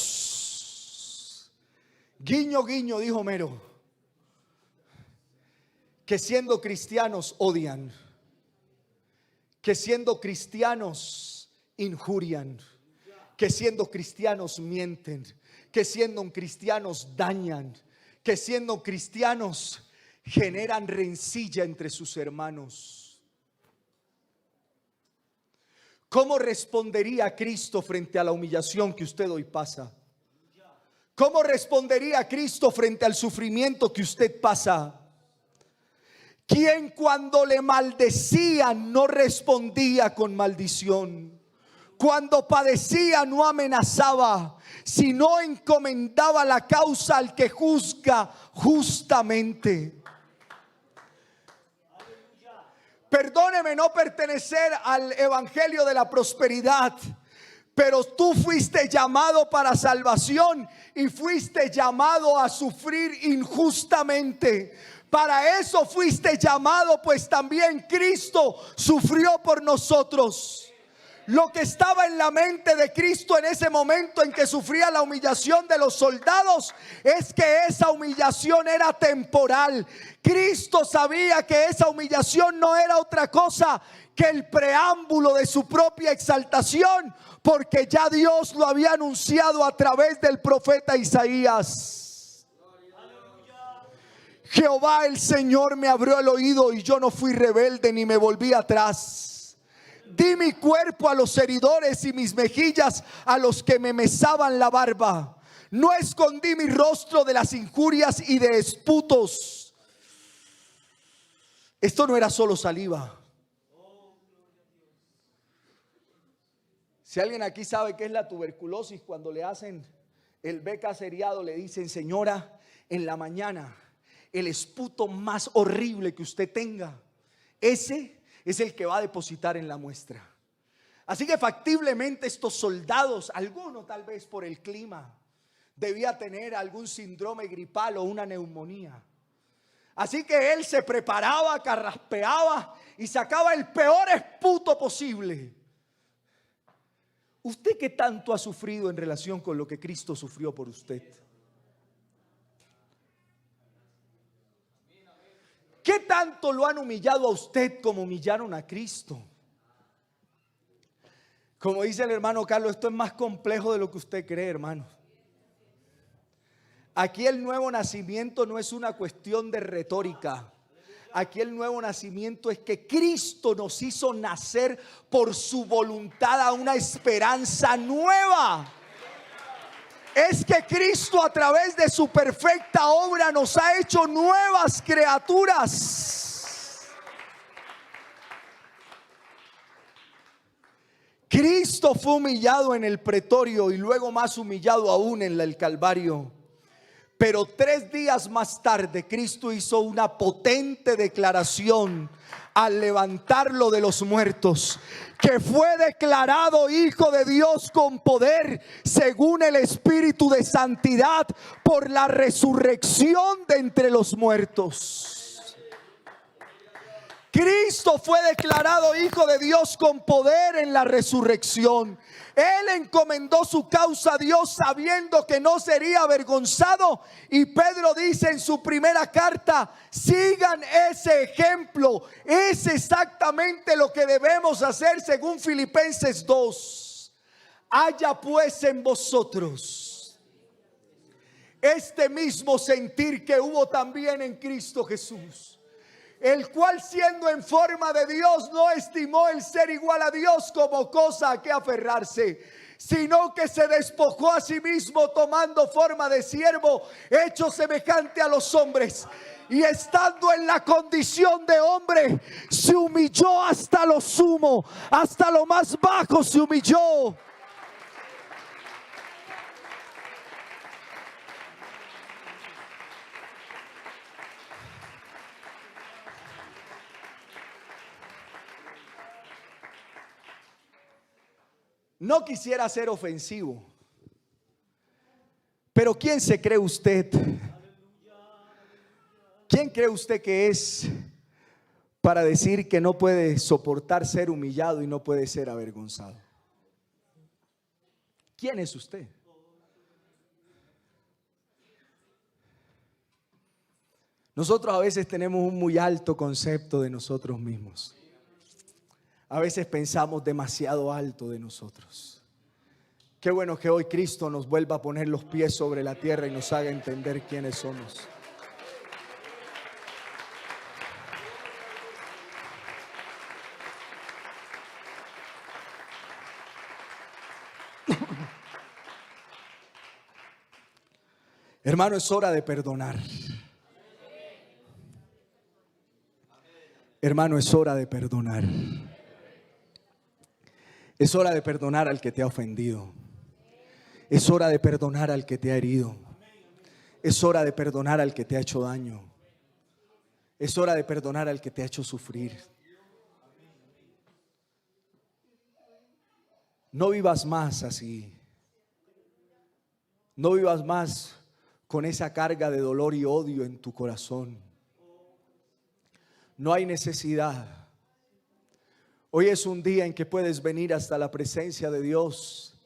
guiño, guiño, dijo Homero, que siendo cristianos odian, que siendo cristianos injurian, que siendo cristianos mienten, que siendo cristianos dañan, que siendo cristianos generan rencilla entre sus hermanos. ¿Cómo respondería Cristo frente a la humillación que usted hoy pasa? ¿Cómo respondería Cristo frente al sufrimiento que usted pasa? Quien cuando le maldecían no respondía con maldición. Cuando padecía no amenazaba, sino encomendaba la causa al que juzga justamente. Perdóneme no pertenecer al evangelio de la prosperidad, pero tú fuiste llamado para salvación y fuiste llamado a sufrir injustamente. Para eso fuiste llamado, pues también Cristo sufrió por nosotros. Lo que estaba en la mente de Cristo en ese momento en que sufría la humillación de los soldados es que esa humillación era temporal. Cristo sabía que esa humillación no era otra cosa que el preámbulo de su propia exaltación, porque ya Dios lo había anunciado a través del profeta Isaías. Jehová el Señor me abrió el oído y yo no fui rebelde ni me volví atrás. Di mi cuerpo a los heridores y mis mejillas a los que me mesaban la barba. No escondí mi rostro de las injurias y de esputos. Esto no era solo saliva. Si alguien aquí sabe qué es la tuberculosis, cuando le hacen el beca seriado le dicen: señora, en la mañana el esputo más horrible que usted tenga, ese es el que va a depositar en la muestra. Así que factiblemente estos soldados, alguno tal vez por el clima, debía tener algún síndrome gripal o una neumonía. Así que él se preparaba, carraspeaba y sacaba el peor esputo posible. ¿Usted qué tanto ha sufrido en relación con lo que Cristo sufrió por usted? ¿Qué tanto lo han humillado a usted como humillaron a Cristo? Como dice el hermano Carlos, esto es más complejo de lo que usted cree, hermano. Aquí el nuevo nacimiento no es una cuestión de retórica. Aquí el nuevo nacimiento es que Cristo nos hizo nacer por su voluntad a una esperanza nueva. Es que Cristo a través de su perfecta obra nos ha hecho nuevas criaturas. Cristo fue humillado en el pretorio y luego más humillado aún en el Calvario. Pero 3 días más tarde Cristo hizo una potente declaración al levantarlo de los muertos, que fue declarado Hijo de Dios con poder según el Espíritu de santidad por la resurrección de entre los muertos. Cristo fue declarado Hijo de Dios con poder en la resurrección. Él encomendó su causa a Dios sabiendo que no sería avergonzado. Y Pedro dice en su primera carta: sigan ese ejemplo. Es exactamente lo que debemos hacer según Filipenses 2. Haya pues en vosotros este mismo sentir que hubo también en Cristo Jesús, el cual siendo en forma de Dios no estimó el ser igual a Dios como cosa a que aferrarse, sino que se despojó a sí mismo, tomando forma de siervo, hecho semejante a los hombres, y estando en la condición de hombre, se humilló hasta lo sumo, hasta lo más bajo se humilló. No quisiera ser ofensivo, pero ¿quién se cree usted? ¿Quién cree usted que es para decir que no puede soportar ser humillado y no puede ser avergonzado? ¿Quién es usted? Nosotros a veces tenemos un muy alto concepto de nosotros mismos. A veces pensamos demasiado alto de nosotros. Qué bueno que hoy Cristo nos vuelva a poner los pies sobre la tierra y nos haga entender quiénes somos. Hermano, es hora de perdonar. Hermano, es hora de perdonar. Es hora de perdonar al que te ha ofendido. Es hora de perdonar al que te ha herido. Es hora de perdonar al que te ha hecho daño. Es hora de perdonar al que te ha hecho sufrir. No vivas más así. No vivas más con esa carga de dolor y odio en tu corazón. No hay necesidad. Hoy es un día en que puedes venir hasta la presencia de Dios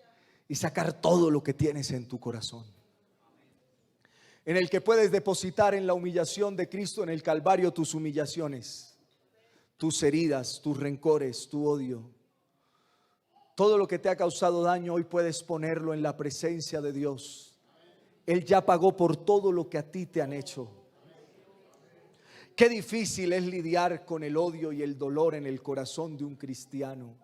y sacar todo lo que tienes en tu corazón. En el que puedes depositar en la humillación de Cristo en el Calvario tus humillaciones, tus heridas, tus rencores, tu odio. Todo lo que te ha causado daño, hoy puedes ponerlo en la presencia de Dios. Él ya pagó por todo lo que a ti te han hecho. Qué difícil es lidiar con el odio y el dolor en el corazón de un cristiano.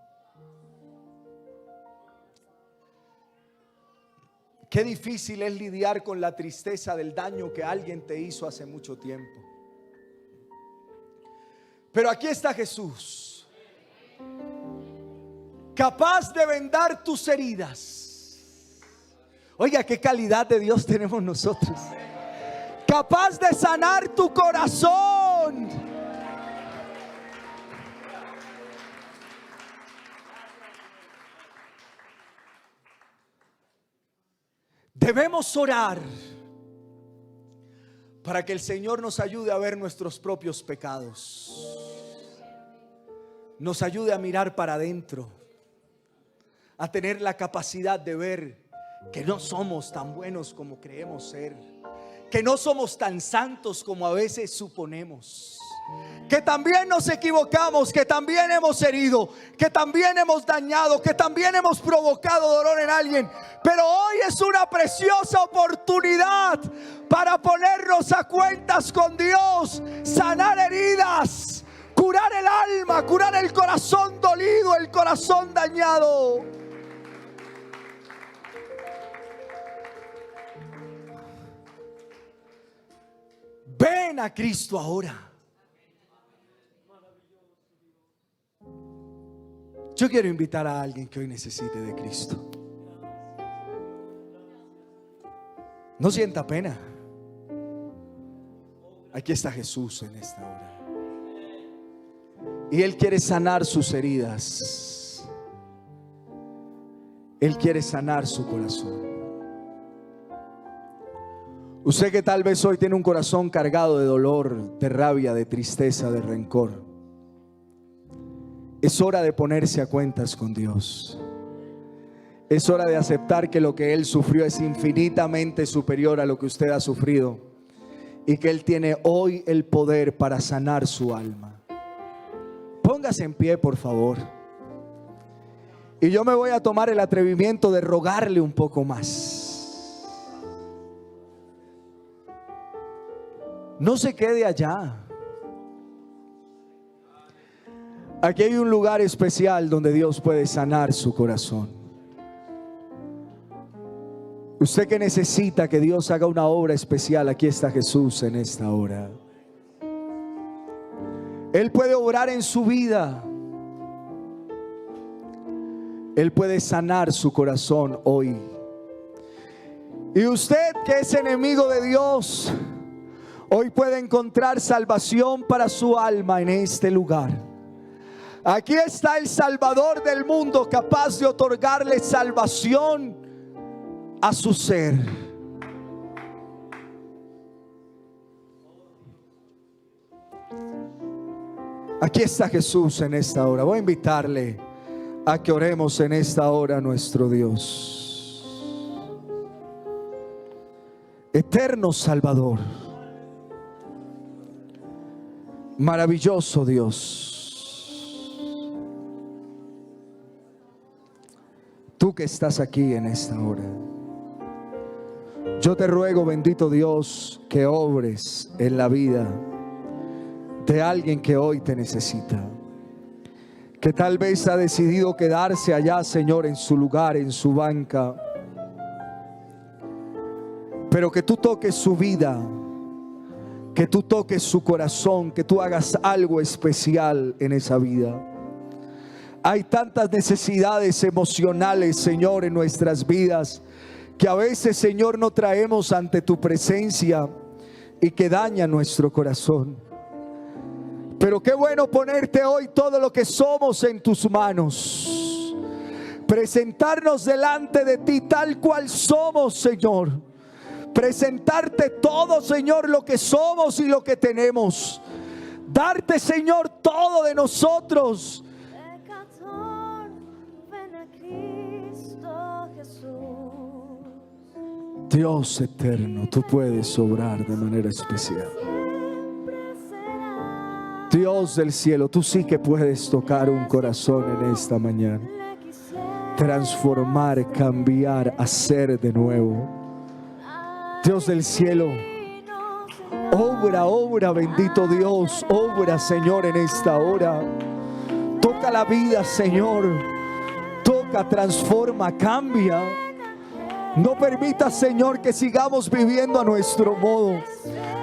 Qué difícil es lidiar con la tristeza del daño que alguien te hizo hace mucho tiempo. Pero aquí está Jesús, capaz de vendar tus heridas. Oiga, qué calidad de Dios tenemos nosotros. Capaz de sanar tu corazón. Debemos orar para que el Señor nos ayude a ver nuestros propios pecados. Nos ayude a mirar para adentro, a tener la capacidad de ver que no somos tan buenos como creemos ser, que no somos tan santos como a veces suponemos. que también nos equivocamos, que también hemos herido, que también hemos dañado, que también hemos provocado dolor en alguien. Pero hoy es una preciosa oportunidad para ponernos a cuentas con Dios, sanar heridas, curar el alma, curar el corazón dolido, el corazón dañado. Ven a Cristo ahora. Yo quiero invitar a alguien que hoy necesite de Cristo. No sienta pena. Aquí está Jesús en esta hora. Y Él quiere sanar sus heridas. Él quiere sanar su corazón. Usted que tal vez hoy tiene un corazón cargado de dolor, de rabia, de tristeza, de rencor. Es hora de ponerse a cuentas con Dios. Es hora de aceptar que lo que Él sufrió es infinitamente superior a lo que usted ha sufrido. Y que Él tiene hoy el poder para sanar su alma. Póngase en pie, por favor. Y yo me voy a tomar el atrevimiento de rogarle un poco más. No se quede allá. Aquí hay un lugar especial donde Dios puede sanar su corazón. Usted que necesita que Dios haga una obra especial, aquí está Jesús en esta hora. Él puede obrar en su vida. Él puede sanar su corazón hoy. Y usted que es enemigo de Dios, hoy puede encontrar salvación para su alma en este lugar. Aquí está el Salvador del mundo, capaz de otorgarle salvación a su ser. Aquí está Jesús en esta hora. Voy a invitarle a que oremos en esta hora a nuestro Dios. Eterno Salvador, maravilloso Dios, tú que estás aquí en esta hora, yo te ruego, bendito Dios, que obres en la vida de alguien que hoy te necesita, que tal vez ha decidido quedarse allá, Señor, en su lugar, en su banca, pero que tú toques su vida, que tú toques su corazón, que tú hagas algo especial en esa vida. Hay tantas necesidades emocionales, Señor, en nuestras vidas, que a veces, Señor, no traemos ante tu presencia y que daña nuestro corazón. Pero qué bueno ponerte hoy todo lo que somos en tus manos, presentarnos delante de ti tal cual somos, Señor, presentarte todo, Señor, lo que somos y lo que tenemos, darte, Señor, todo de nosotros. Dios eterno, tú puedes obrar de manera especial. Dios del cielo, tú sí que puedes tocar un corazón en esta mañana, transformar, cambiar, hacer de nuevo. Dios del cielo, obra, bendito Dios, obra, Señor, en esta hora. Toca la vida, Señor, toca, transforma, cambia. No permita, Señor, que sigamos viviendo a nuestro modo.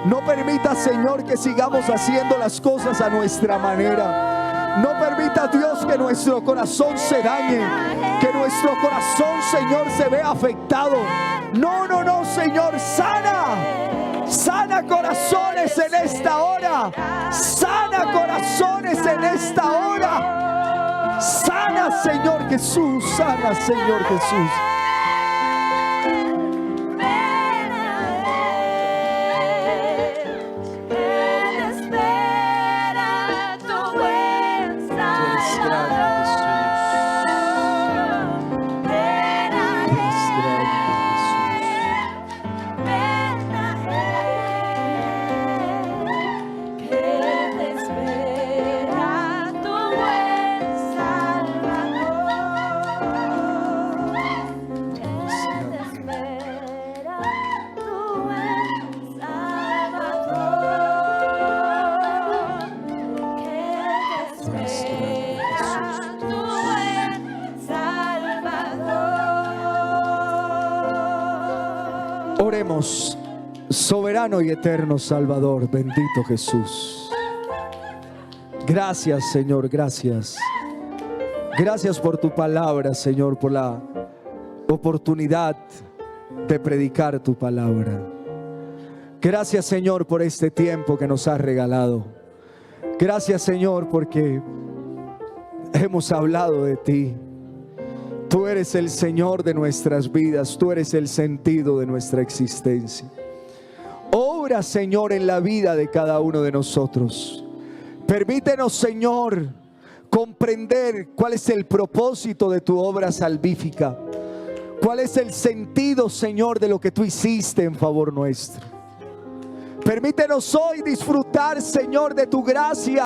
No permita, Señor, que sigamos haciendo las cosas a nuestra manera. No permita, Dios, que nuestro corazón se dañe, que nuestro corazón, Señor, se vea afectado. No, Señor, sana corazones en esta hora. Sana corazones en esta hora. Sana, Señor Jesús, sana, Señor Jesús. Oremos. Soberano y eterno Salvador, bendito Jesús. Gracias, Señor, gracias. Gracias por tu palabra, Señor, por la oportunidad de predicar tu palabra. Gracias, Señor, por este tiempo que nos has regalado. Gracias, Señor, porque hemos hablado de ti. Tú eres el Señor de nuestras vidas. Tú eres el sentido de nuestra existencia. Obra, Señor, en la vida de cada uno de nosotros. Permítenos, Señor, comprender cuál es el propósito de tu obra salvífica. Cuál es el sentido, Señor, de lo que tú hiciste en favor nuestro. Permítenos hoy disfrutar, Señor, de tu gracia.